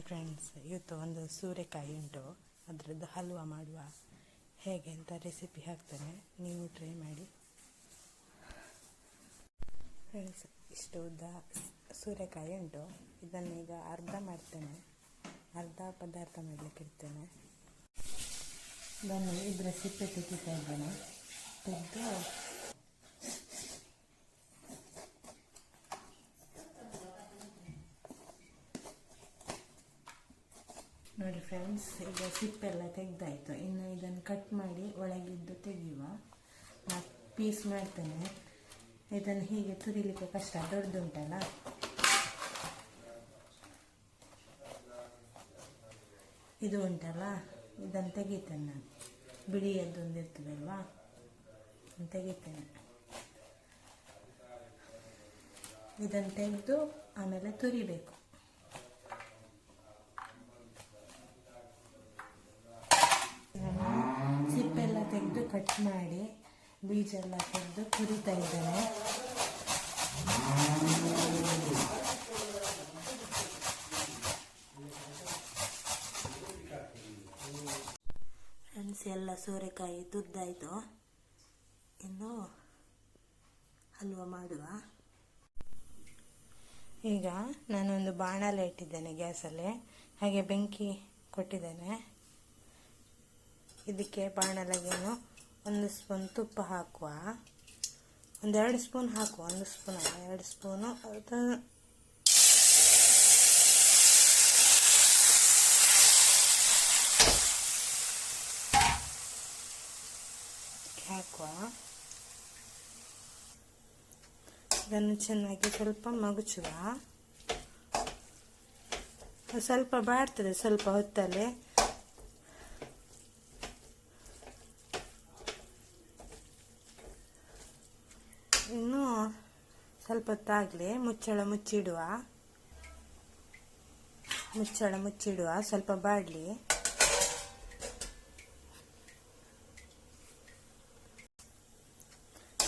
Hi friends, ಇವತ್ತು ಒಂದು ಸೂರೆಕಾಯಿ ಉಂಟು, ಅದರದ್ದು ಹಲ್ವಾ ಮಾಡುವ ಹೇಗೆ ಅಂತ ರೆಸಿಪಿ ಹಾಕ್ತೇನೆ. ನೀವು ಟ್ರೈ ಮಾಡಿ ಫ್ರೆಂಡ್ಸ್. ಇಷ್ಟು ಉದ್ದ ಸೂರೆಕಾಯಿ ಉಂಟು, ಇದನ್ನೀಗ ಅರ್ಧ ಮಾಡ್ತೇನೆ, ಅರ್ಧ ಪದಾರ್ಥ ಮಾಡಲಿಕ್ಕೆ ಇಡ್ತೇನೆ. ಇದನ್ನು ಇದರ ಸಿಪ್ಪೆ ತೆಗಿತಾ ಇದ್ದೇನೆ. ತೆಗೆದು ನೋಡಿ ಫ್ರೆಂಡ್ಸ್, ಈಗ ಸಿಪ್ಪೆಲ್ಲ ತೆಗೆದಾಯಿತು. ಇನ್ನು ಇದನ್ನು ಕಟ್ ಮಾಡಿ ಒಳಗಿದ್ದು ತೆಗೆಯುವ. ಪೀಸ್ ಮಾಡ್ತೇನೆ. ಇದನ್ನು ಹೀಗೆ ತುರಿಲಿಕ್ಕೆ ಕಷ್ಟ, ದೊಡ್ಡದುಂಟಲ್ಲ. ಇದು ಉಂಟಲ್ಲ, ಇದನ್ನು ತೆಗಿತೇನೆ ನಾನು. ಬಿಳಿಯದ್ದೊಂದು ಇರ್ತದಲ್ವಾ, ತೆಗಿತೇನೆ. ಇದನ್ನು ತೆಗೆದು ಆಮೇಲೆ ತುರಿಬೇಕು. ಸಿಪ್ಪೆಲ್ಲ ತೆಗೆದು ಕಟ್ ಮಾಡಿ ಬೀಜ ಎಲ್ಲ ತೆಗೆದು ತುರಿತಾ ಇದ್ದೇನೆ. ಫ್ರೆಂಡ್ಸ್, ಎಲ್ಲ ಸೋರೆಕಾಯಿ ತುರ್ದಾಯಿತು. ಇನ್ನು ಹಲ್ವಾ ಮಾಡುವ. ಈಗ ನಾನೊಂದು ಬಾಣಲೆ ಇಟ್ಟಿದ್ದೇನೆ ಗ್ಯಾಸಲ್ಲಿ, ಹಾಗೆ ಬೆಂಕಿ ಕೊಟ್ಟಿದ್ದೇನೆ. ಇದಕ್ಕೆ ಬಾಣಲೆಗೇನು 1 ಸ್ಪೂನ್ ತುಪ್ಪ ಹಾಕುವ. 2 ಸ್ಪೂನ್ ಹಾಕುವ, 1 ಸ್ಪೂನ್ ಅಲ್ಲ, 2 ಸ್ಪೂನು ಹಾಕುವ. ಇದನ್ನು ಚೆನ್ನಾಗಿ ಸ್ವಲ್ಪ ಮಗುಚುವ. ಸ್ವಲ್ಪ ಬಾಡ್ತದೆ ಸ್ವಲ್ಪ ಹೊತ್ತಲ್ಲಿ. ಇನ್ನು ಸ್ವಲ್ಪ ಹೊತ್ತಾಗಲಿ, ಮುಚ್ಚಳ ಮುಚ್ಚಿಡುವ. ಸ್ವಲ್ಪ ಬಾಡಲಿ.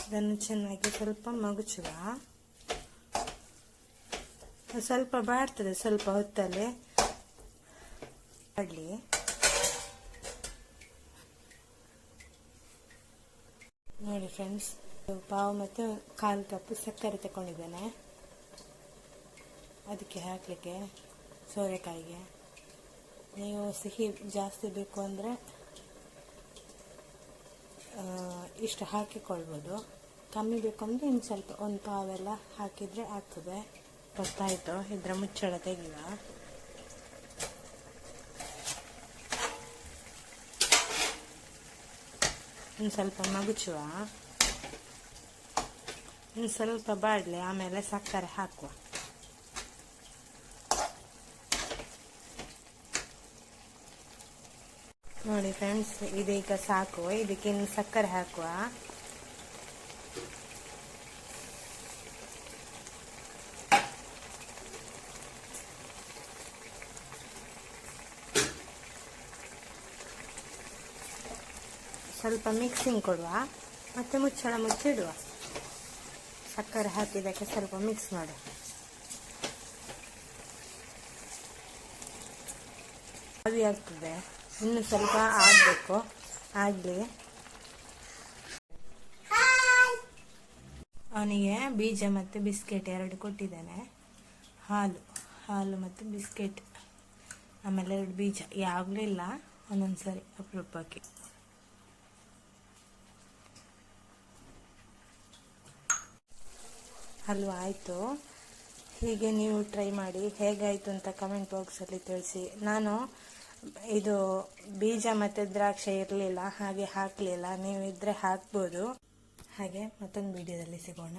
ಇದನ್ನು ಚೆನ್ನಾಗಿ ಸ್ವಲ್ಪ ಮಗುಚುವ. ಸ್ವಲ್ಪ ಬಾಡ್ತದೆ ಸ್ವಲ್ಪ ಹೊತ್ತಲ್ಲಿ ಬಾಡಲಿ. ನೋಡಿ ಫ್ರೆಂಡ್ಸ್, ಪಾವು ಮತ್ತು 1/4 ಕಪ್ ಸಕ್ಕರೆ ತಗೊಂಡಿದ್ದೇನೆ ಅದಕ್ಕೆ ಹಾಕಲಿಕ್ಕೆ, ಸೋರೆಕಾಯಿಗೆ. ನೀವು ಸಿಹಿ ಜಾಸ್ತಿ ಬೇಕು ಅಂದರೆ ಇಷ್ಟು ಹಾಕಿಕೊಳ್ಬೋದು. ಕಮ್ಮಿ ಬೇಕು ಅಂದರೆ ಇನ್ನು ಸ್ವಲ್ಪ 1 ಪಾವೆಲ್ಲ ಹಾಕಿದರೆ ಆಗ್ತದೆ. ಗೊತ್ತಾಯಿತು. ಇದರ ಮುಚ್ಚಳ ತೆಗೆಯುವ. ಇನ್ನು ಸ್ವಲ್ಪ ಮಗುಚುವ. ಇನ್ನು ಸ್ವಲ್ಪ ಬಾಡಲಿ, ಆಮೇಲೆ ಸಕ್ಕರೆ ಹಾಕುವ. ನೋಡಿ ಫ್ರೆಂಡ್ಸ್, ಇದೀಗ ಸಾಕು. ಇದಕ್ಕೆ ಇನ್ನು ಸಕ್ಕರೆ ಹಾಕುವ. ಸ್ವಲ್ಪ ಮಿಕ್ಸಿಂಗ್ ಕೊಡುವ, ಮತ್ತೆ ಮುಚ್ಚಳ ಮುಚ್ಚಿಡುವ. ಸಕ್ಕರೆ ಹಾಕಿದ್ದಕ್ಕೆ ಸ್ವಲ್ಪ ಮಿಕ್ಸ್ ಮಾಡಿ. ಆವಿ ಆಗ್ತದೆ, ಇನ್ನು ಸ್ವಲ್ಪ ಆಗಬೇಕು. ಆಗಲಿ. ಅವನಿಗೆ ಬೀಜ ಮತ್ತು ಬಿಸ್ಕೆಟ್ 2 ಕೊಟ್ಟಿದ್ದೇನೆ. ಹಾಲು ಮತ್ತು ಬಿಸ್ಕೆಟ್, ಆಮೇಲೆ 2 ಬೀಜ. ಯಾವಾಗಲೂ ಇಲ್ಲ, ಒಂದೊಂದ್ಸರಿ ಅಪರೂಪಕ್ಕೆ. ಹಲ್ವಾ ಆಯಿತು. ಹೀಗೆ ನೀವು ಟ್ರೈ ಮಾಡಿ, ಹೇಗಾಯಿತು ಅಂತ ಕಮೆಂಟ್ ಬಾಕ್ಸಲ್ಲಿ ತಿಳಿಸಿ. ನಾನು ಇದು ಬೀಜ ಮತ್ತು ದ್ರಾಕ್ಷಿ ಇರಲಿಲ್ಲ, ಹಾಗೆ ಹಾಕಲಿಲ್ಲ. ನೀವು ಇದ್ದರೆ ಹಾಕ್ಬೋದು. ಹಾಗೆ ಮತ್ತೊಂದು ವಿಡಿಯೋದಲ್ಲಿ ಸಿಗೋಣ.